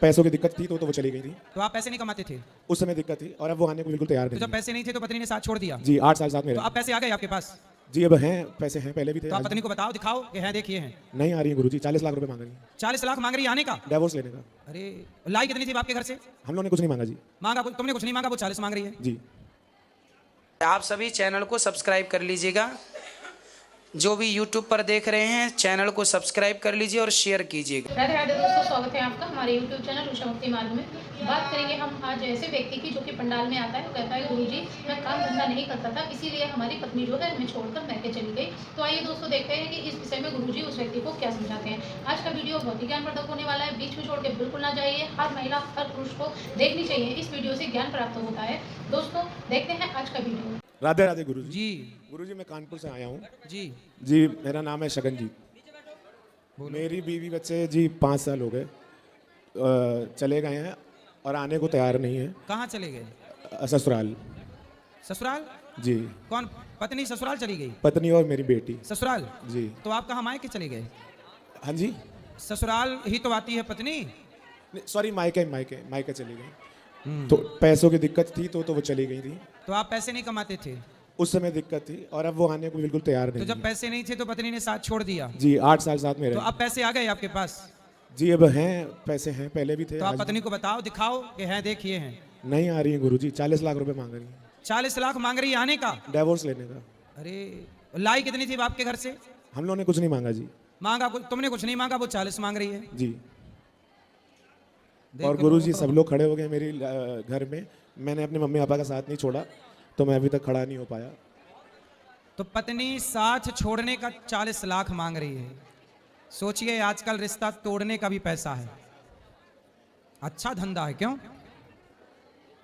पैसों की दिक्कत थी तो वो चली गई थी। तो आप पैसे नहीं कमाते थे? उस समय दिक्कत थी और अब वो आने को बिल्कुल तैयार तो नहीं जब है। पैसे नहीं थे तो पत्नी ने साथ छोड़ दिया? जी 8 साल साथ में तो रहे। अब पैसे आ गए आपके पास? जी अब हैं, पैसे हैं, पहले भी थे। तो आप आज पत्नी को बताओ, दिखाओ कि हैं, देखिए हैं। नहीं आ रही है गुरुजी, 40 लाख रुपए मांग रही है 40 लाख मांग रही है आने का? डिवोर्स लेने का। अरे लाई कितनी थी आपके घर से? हम लोगों ने कुछ नहीं मांगा जी। मांगा तुमने कुछ नहीं मांगा, वो 40 मांग रही है। जी आप सभी चैनल को सब्सक्राइब कर लीजिएगा। जो भी YouTube पर देख रहे हैं चैनल को सब्सक्राइब कर लीजिए और शेयर कीजिएगा। राधे राधे दोस्तों, स्वागत है आपका हमारे YouTube चैनल उषा मुक्ति मार्ग में। बात करेंगे हम आज ऐसे व्यक्ति की जो कि पंडाल में आता है, वो कहता है गुरुजी मैं काम धंधा नहीं करता था, इसीलिए हमारी पत्नी जो है हमें छोड़कर मैके चली गई। तो आइए दोस्तों देखते हैं कि इस विषय में गुरुजी उस व्यक्ति को क्या समझाते हैं। आज का वीडियो बहुत ही ज्ञानवर्धक होने वाला है, बीच में छोड़ के बिल्कुल ना जाइए। हर महिला हर पुरुष को देखनी चाहिए, इस वीडियो से ज्ञान प्राप्त होता है। दोस्तों देखते हैं आज का वीडियो। राधे राधे गुरुजी। जी गुरुजी मैं कानपुर से आया हूँ जी जी। मेरा नाम है शगन जी। मेरी बीवी बच्चे जी 5 साल हो गए, चले गए हैं और आने को तैयार नहीं है। कहाँ चले गए? ससुराल। ससुराल? जी कौन पत्नी ससुराल चली गई? पत्नी और मेरी बेटी। ससुराल? जी तो आप कहाँ मायके चले गए? हाँ जी, ससुराल ही तो आती है पत्नी। सॉरी मायके मायके मायके चली गई। तो पैसों की दिक्कत थी तो वो चली गई थी। तो आप पैसे नहीं कमाते थे? उस समय दिक्कत थी और अब वो आने को बिल्कुल तैयार तो नहीं जब है। पैसे नहीं थे तो पत्नी ने साथ छोड़ दिया? जी 8 साल साथ में तो रहे। अब पैसे आ गए आपके पास? जी अब हैं, पैसे हैं, पहले भी थे। तो आप आज पत्नी को बताओ, दिखाओ कि हैं, देखिए हैं। नहीं आ रही है गुरुजी, 40 लाख रुपए मांग रही है 40 लाख मांग रही है आने का? डिवोर्स लेने का। अरे लाई कितनी थी आपके घर से? हम लोगों ने कुछ नहीं मांगा जी। मांगा तुमने कुछ नहीं मांगा, वो 40 मांग रही है। जी देख और लो। गुरुजी सब लोग खड़े हो गए मेरी घर में। मैंने अपने मम्मी पापा का साथ नहीं छोड़ा तो मैं अभी तक खड़ा नहीं हो पाया। तो पत्नी साथ छोड़ने का 40 लाख मांग रही है। सोचिए आजकल रिश्ता तोड़ने का भी पैसा है। अच्छा धंधा है क्यों?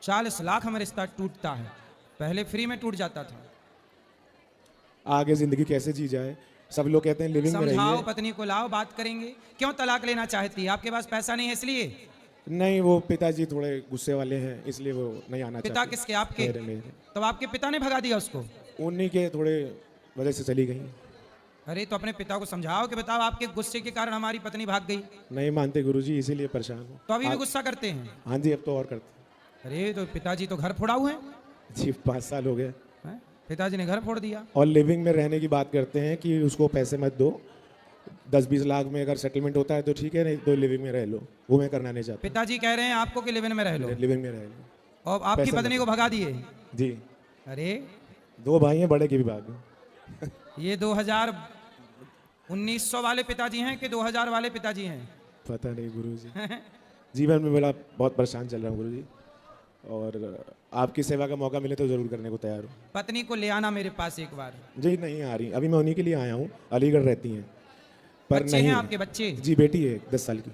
40 लाख में रिश्ता टूटता है, पहले फ्री में टूट जाता था। आगे जिंदगी कैसे जी जाए? सब लोग कहते हैं लिविंग में समझाओ रहिए। पत्नी को, लाओ बात करेंगे। क्यों तलाक लेना चाहती है? आपके पास पैसा नहीं है इसलिए? नहीं, वो पिताजी थोड़े गुस्से वाले हैं इसलिए वो नहीं आना पिता चाहते। किसके? आपके? मेरे। तो आपके पिता ने भगा दिया उसको? उन्हीं के थोड़े वजह से चली गई। अरे तो अपने पिता को समझाओ कि बताओ आपके गुस्से के कारण हमारी पत्नी भाग गई। नहीं मानते गुरुजी, इसीलिए परेशान हूँ। तो अभी भी गुस्सा करते हैं? हाँ जी, अब तो और करते अरे तो पिताजी तो घर फोड़ा हुए हैं। जी 5 साल हो गए हैं? पिताजी ने घर फोड़ दिया। और लिविंग में रहने की बात करते हैं कि उसको पैसे मत दो, 10-20 लाख में अगर सेटलमेंट होता है तो ठीक है, नहीं तो लिविंग में रह लो। वो मैं करना नहीं चाहता। पिताजी कह रहे हैं आपको कि लिविंग में रह लो, लिविंग में रह लो। और आपकी पैसा पत्नी को भगा दिए। जी अरे 2 भाई हैं, बड़े की भी बात है। ये 1900 वाले पिताजी हैं कि 2000 वाले पिताजी हैं? पता नहीं गुरुजी। जीवन में मेरा बहुत परेशान चल रहा हूँ गुरुजी, और आपकी सेवा का मौका मिले तो जरूर करने को तैयार हूँ। पत्नी को ले आना मेरे पास एक बार। जी नहीं आ रही, अभी मैं उन्हीं के लिए आया हूँ। अलीगढ़ रहती हैं पर बच्चे नहीं। हैं आपके? बच्चे? जी बेटी है 10 साल की।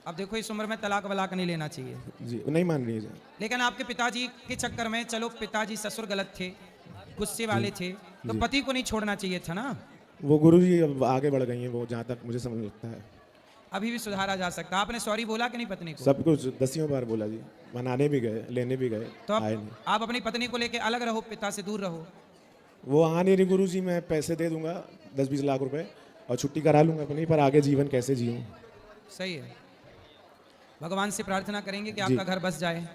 अब देखो इस उम्र में तलाक वलाक नहीं लेना चाहिए। जी नहीं मान रही है। लेकिन आपके पिताजी के चक्कर में, चलो पिताजी ससुर गलत थे, गुस्से वाले थे, तो पति को नहीं छोड़ना चाहिए था ना? वो गुरुजी अब आगे बढ़ गई हैं, वो जहाँ तक मुझे समझ लगता है। अभी भी सुधारा जा सकता। आपने सॉरी बोला कि नहीं पत्नी को? सब कुछ 10 बार बोला जी, मनाने भी गए, लेने भी गए, तो आए नहीं। आप अपनी पत्नी को लेके अलग रहो, पिता से दूर रहो। वो आ नहीं रही गुरुजी। मैं पैसे दे दूंगा 10-20 लाख रुपए और छुट्टी करा लूंगा अपनी, पर आगे जीवन कैसे जीऊँ? सही है, भगवान से प्रार्थना करेंगे कि आपका घर बस जाए।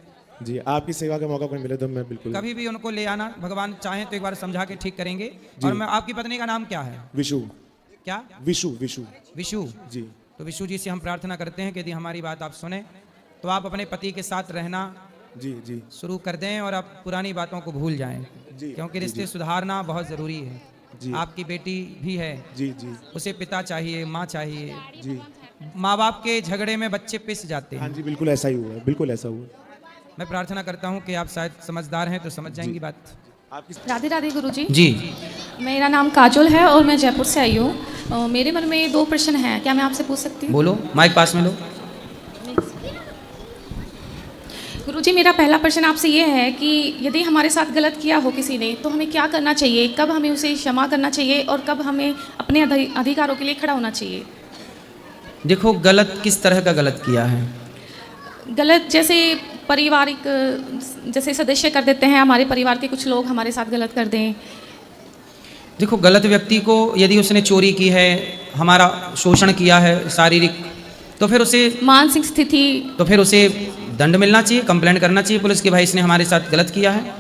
जी आपकी सेवा का मौका कोई मिले तो मैं बिल्कुल। कभी भी उनको ले आना, भगवान चाहे तो एक बार समझा के ठीक करेंगे। और मैं, आपकी पत्नी का नाम क्या है? विशु। क्या? विशु। विशु। विशु जी। तो विशु जी से हम प्रार्थना करते हैं कि यदि हमारी बात आप सुने तो आप अपने पति के साथ रहना जी जी शुरू कर दें और आप पुरानी बातों को भूल जाएं, जी, क्योंकि जी, रिश्ते जी। सुधारना बहुत ज़रूरी है। जी। आपकी बेटी भी है, जी जी उसे पिता चाहिए, माँ चाहिए। जी। माँ बाप के झगड़े में बच्चे पिस जाते हाँ हैं। जी बिल्कुल ऐसा ही हुआ है, बिल्कुल ऐसा हुआ है। मैं प्रार्थना करता हूँ कि आप शायद समझदार हैं तो समझ जाएंगी बात। आपकी राधे राधे गुरुजी। जी मेरा नाम काजोल है और मैं जयपुर से आई हूँ। मेरे मन में 2 प्रश्न हैं, क्या मैं आपसे पूछ सकती हूँ? बोलो, माइक पास में लो। गुरुजी मेरा पहला प्रश्न आपसे ये है कि यदि हमारे साथ गलत किया हो किसी ने तो हमें क्या करना चाहिए? कब हमें उसे क्षमा करना चाहिए और कब हमें अपने अधिकारों के लिए खड़ा होना चाहिए? देखो गलत किस तरह का गलत किया है? गलत जैसे पारिवारिक, जैसे सदस्य कर देते हैं, हमारे परिवार के कुछ लोग हमारे साथ गलत कर दें। देखो गलत व्यक्ति को, यदि उसने चोरी की है, हमारा शोषण किया है, शारीरिक तो फिर उसे मानसिक स्थिति। तो फिर उसे दंड मिलना चाहिए, कंप्लेंट करना चाहिए पुलिस के, भाई इसने हमारे साथ गलत किया है,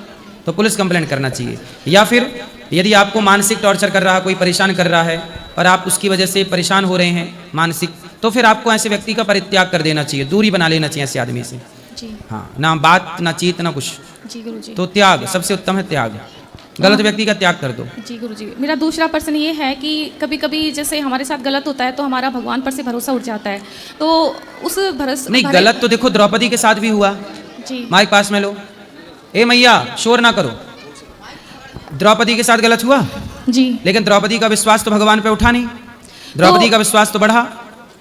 तो पुलिस कंप्लेंट करना चाहिए। या फिर यदि आपको मानसिक टॉर्चर कर रहा है, कोई परेशान कर रहा है और आप उसकी वजह से परेशान हो रहे हैं मानसिक, तो फिर आपको ऐसे व्यक्ति का परित्याग कर देना चाहिए, दूरी बना लेना चाहिए ऐसे आदमी से। जी हाँ, ना बात ना चीत ना कुछ, जी गुरुजी। तो त्याग सबसे उत्तम है, त्याग। गलत व्यक्ति का त्याग कर दो। जी गुरुजी। मेरा दूसरा प्रश्न ये है कि कभी कभी जैसे हमारे साथ गलत होता है तो हमारा भगवान पर से भरोसा उठ जाता है, तो उस भरोसे नहीं, गलत तो देखो द्रौपदी के साथ भी हुआ। जी माइक पास में लो। ए मैया शोर ना करो। द्रौपदी के साथ गलत हुआ, जी लेकिन द्रौपदी का विश्वास तो भगवान पे उठा नहीं, द्रौपदी का विश्वास तो बढ़ा।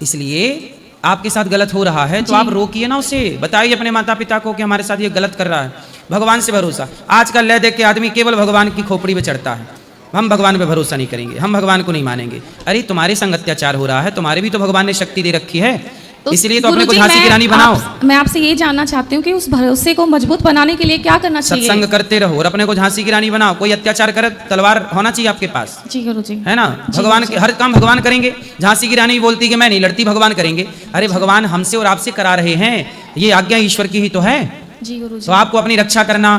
इसलिए आपके साथ गलत हो रहा है तो आप रोकिए ना उसे, बताइए अपने माता पिता को कि हमारे साथ ये गलत कर रहा है। भगवान से भरोसा, आजकल ले देख के आदमी केवल भगवान की खोपड़ी पे चढ़ता है, हम भगवान पे भरोसा नहीं करेंगे, हम भगवान को नहीं मानेंगे। अरे तुम्हारे संग अत्याचार हो रहा है, तुम्हारे भी तो भगवान ने शक्ति दे रखी है, तो इसलिए तो अपने को गुरुजी, झांसी की रानी बनाओ। मैं आपसे ये जानना चाहती हूँ कि उस भरोसे को मजबूत बनाने के लिए क्या करना चाहिए? सत्संग करते रहो और अपने को झांसी की रानी बनाओ। कोई अत्याचार करे, तलवार होना चाहिए आपके पास, जी गुरुजी। है ना। भगवान के हर काम भगवान करेंगे। झांसी की रानी बोलती कि मैं नहीं लड़ती, भगवान करेंगे। अरे भगवान हमसे और आपसे करा रहे हैं, ये आज्ञा ईश्वर की ही तो है। जी गुरुजी। तो आपको अपनी रक्षा करना,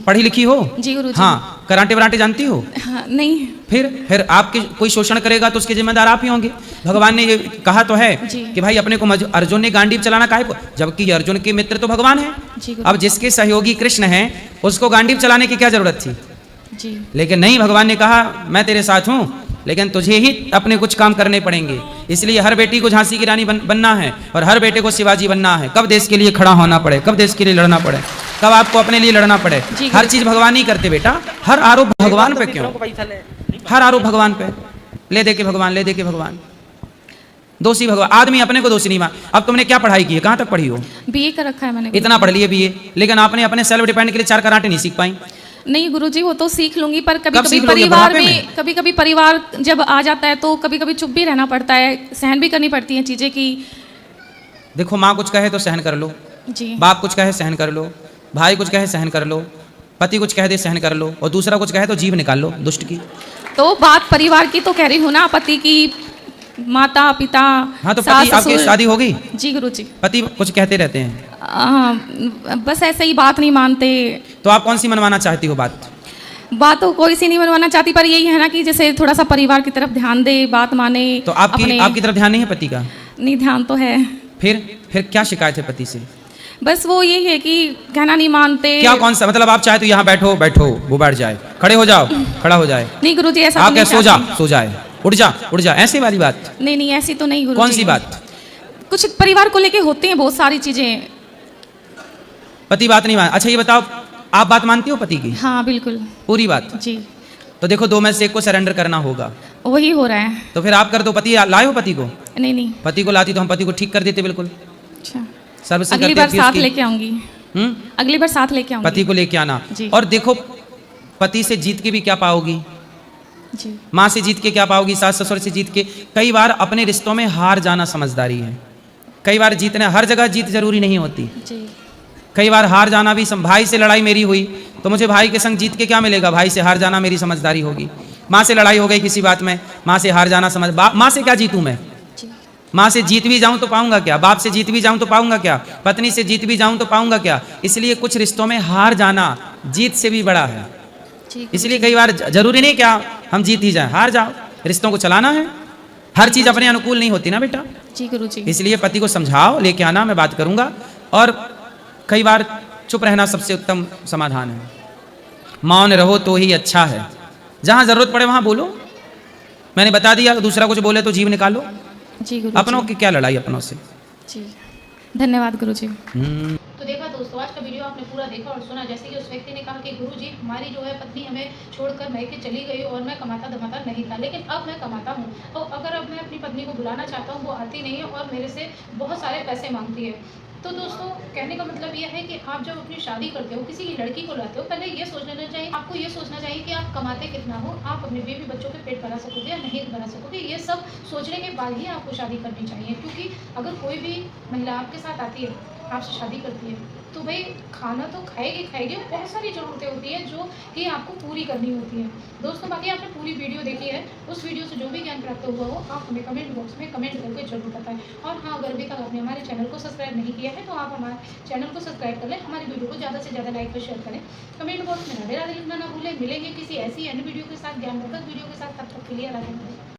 पढ़ी लिखी हो? जी गुरुजी। हाँ, कराटे वराटे जानती हो? हाँ, नहीं। फिर आपके कोई शोषण करेगा तो उसके जिम्मेदार आप ही होंगे। भगवान ने ये कहा तो है कि भाई अपने को अर्जुन ने गांडीव चलाना काहे को, जबकि अर्जुन के मित्र तो भगवान है। अब जिसके सहयोगी कृष्ण हैं उसको गांडीव चलाने की क्या जरूरत थी? जी। लेकिन नहीं, भगवान ने कहा मैं तेरे साथ हूँ, लेकिन तुझे ही अपने कुछ काम करने पड़ेंगे। इसलिए हर बेटी को झांसी की रानी बनना है और हर बेटे को शिवाजी बनना है। कब देश के लिए खड़ा होना पड़े, कब देश के लिए लड़ना पड़े, कब आपको अपने लिए लड़ना पड़े। हर चीज भगवान ही करते बेटा। हर आरोप भगवान पे क्यों? हर आरोप भगवान पे ले दे के भगवान, ले दे के भगवान। दोषी भगवान, आदमी अपने को दोषी नहीं मान। अब तुमने क्या पढ़ाई की है, कहाँ तक पढ़ी हो? बीए कर रखा है मैंने। इतना पढ़ लिए बीए, लेकिन आपने अपने सेल्फ डिपेंड के लिए 4 कराटे नहीं सीख पाई। नहीं गुरुजी, वो तो सीख लूंगी, पर कभी कब कभी सीख लोगे? परिवार बुढ़ापे में, कभी कभी परिवार जब आ जाता है तो कभी कभी चुप भी रहना पड़ता है, सहन भी करनी पड़ती है चीजें की। देखो, माँ कुछ कहे तो सहन कर लो, जी। बाप कुछ कहे सहन कर लो, भाई कुछ कहे सहन कर लो, पति कुछ कह दे सहन कर लो, और दूसरा कुछ कहे तो जीभ निकाल लो दुष्ट की। तो बात परिवार की तो कह रही हूँ ना, पति की, माता पिता। हाँ, तो सास पति आपकी ससुर। शादी हो गई? जी गुरुजी। पति कुछ कहते रहते हैं, बस ऐसे ही बात नहीं मानते। तो आप कौन सी मनवाना चाहती हो बात? बात तो कोई सी नहीं मनवाना चाहती, पर यही है ना कि जैसे थोड़ा सा परिवार की तरफ ध्यान दे, बात माने। तो आपकी तरफ ध्यान नहीं है पति का? नहीं, ध्यान तो है। फिर क्या शिकायत है पति से? बस वो यही है कि कहना नहीं मानते। क्या कौन सा मतलब, आप चाहे तो यहाँ बैठो, वो बैठ जाए, खड़े हो जाओ, खड़ा हो जाए। नहीं गुरुजी, ऐसा आप क्या सो जाए, उठ जा, ऐसी वाली बात? नहीं, ऐसी तो नहीं गुरुजी। कौन सी बात? कुछ परिवार को लेके होते हैं बहुत सारी चीजें। पति बात नहीं मान। अच्छा ये बताओ, आप बात मानती हो पति की? हाँ बिल्कुल। पूरी बात? जी। तो देखो, 2 में से एक को सरेंडर करना होगा। वही हो रहा है। तो फिर आप कर दो। पति लाए हो पति को? नहीं। पति को लाती तो हम पति को ठीक कर देते बिल्कुल। अच्छा, सर्विसिंग अगली बार साथ लेके आऊंगी। अगली बार साथ लेके आऊंगी। पति को लेके आना। और देखो, पति से जीत के भी क्या पाओगी? जी। माँ से जीत के क्या पाओगी? सास ससुर से जीत के। कई बार अपने रिश्तों में हार जाना समझदारी है। कई बार जीतना, हर जगह जीत जरूरी नहीं होती। जी। कई बार हार जाना भी भाई से लड़ाई मेरी हुई तो मुझे भाई के संग जीत के क्या मिलेगा? भाई से हार जाना मेरी समझदारी होगी। माँ से लड़ाई हो गई किसी बात में, माँ से हार जाना माँ से क्या जीतूं मैं? माँ से जीत भी जाऊं तो पाऊंगा क्या? बाप से जीत भी जाऊं तो पाऊंगा क्या? पत्नी से जीत भी जाऊं तो पाऊंगा क्या? इसलिए कुछ रिश्तों में हार जाना जीत से भी बड़ा है। इसलिए कई बार जरूरी नहीं क्या हम जीत ही जाएं, हार जाओ। रिश्तों को चलाना है, हर चीज अपने अनुकूल नहीं होती ना बेटा। जी गुरुजी। इसलिए पति को समझाओ, लेके आना, मैं बात करूंगा। और कई बार चुप रहना सबसे उत्तम समाधान है। मौन रहो तो ही अच्छा है। जहां जरूरत पड़े वहां बोलो। मैंने बता दिया, दूसरा कुछ बोले तो जीव निकालो। जी गुरुजी। अपनों की क्या लड़ाई अपनों से। जी, धन्यवाद गुरुजी। तो देखा दोस्तों, आज का वीडियो आपने पूरा देखा और सुना। जैसे कि उस व्यक्ति ने कहा कि गुरुजी, हमारी जो है पत्नी हमें छोड़कर मैके चली गई और मैं कमाता धमाता नहीं था, लेकिन अब मैं कमाता हूँ। तो अगर अब मैं अपनी पत्नी को बुलाना चाहता हूँ, वो आती नहीं है और मेरे से बहुत सारे पैसे मांगती है। तो दोस्तों कहने का मतलब ये है कि आप जब अपनी शादी करते हो, किसी की लड़की को लाते हो, पहले ये सोचना चाहिए, आपको ये सोचना चाहिए कि आप कमाते कितना हो, आप अपने बीवी बच्चों के पेट भरा सकोगे या नहीं भरा सकोगे। ये सब सोचने के बाद ही आपको शादी करनी चाहिए, क्योंकि अगर कोई भी महिला आपके साथ आती है, आपसे शादी करती है, तो भाई खाना तो खाएगी, बहुत सारी ज़रूरतें होती हैं जो कि आपको पूरी करनी होती है। दोस्तों बाकी आपने पूरी वीडियो देखी है, उस वीडियो से जो भी ज्ञान प्राप्त हुआ हो आप हमें कमेंट बॉक्स में कमेंट करके जरूर बताएं। और हाँ, अगर अभी तक आपने हमारे चैनल को सब्सक्राइब नहीं किया है तो आप हमारे चैनल को सब्सक्राइब कर लें, हमारी वीडियो को ज़्यादा से ज़्यादा लाइक और शेयर करें। कमेंट बॉक्स में राधे राधे लिखना ना भूलें। मिलेंगे किसी ऐसी अन्य वीडियो के साथ, ज्ञानवर्धक वीडियो के साथ, तब तक के लिए राधे राधे।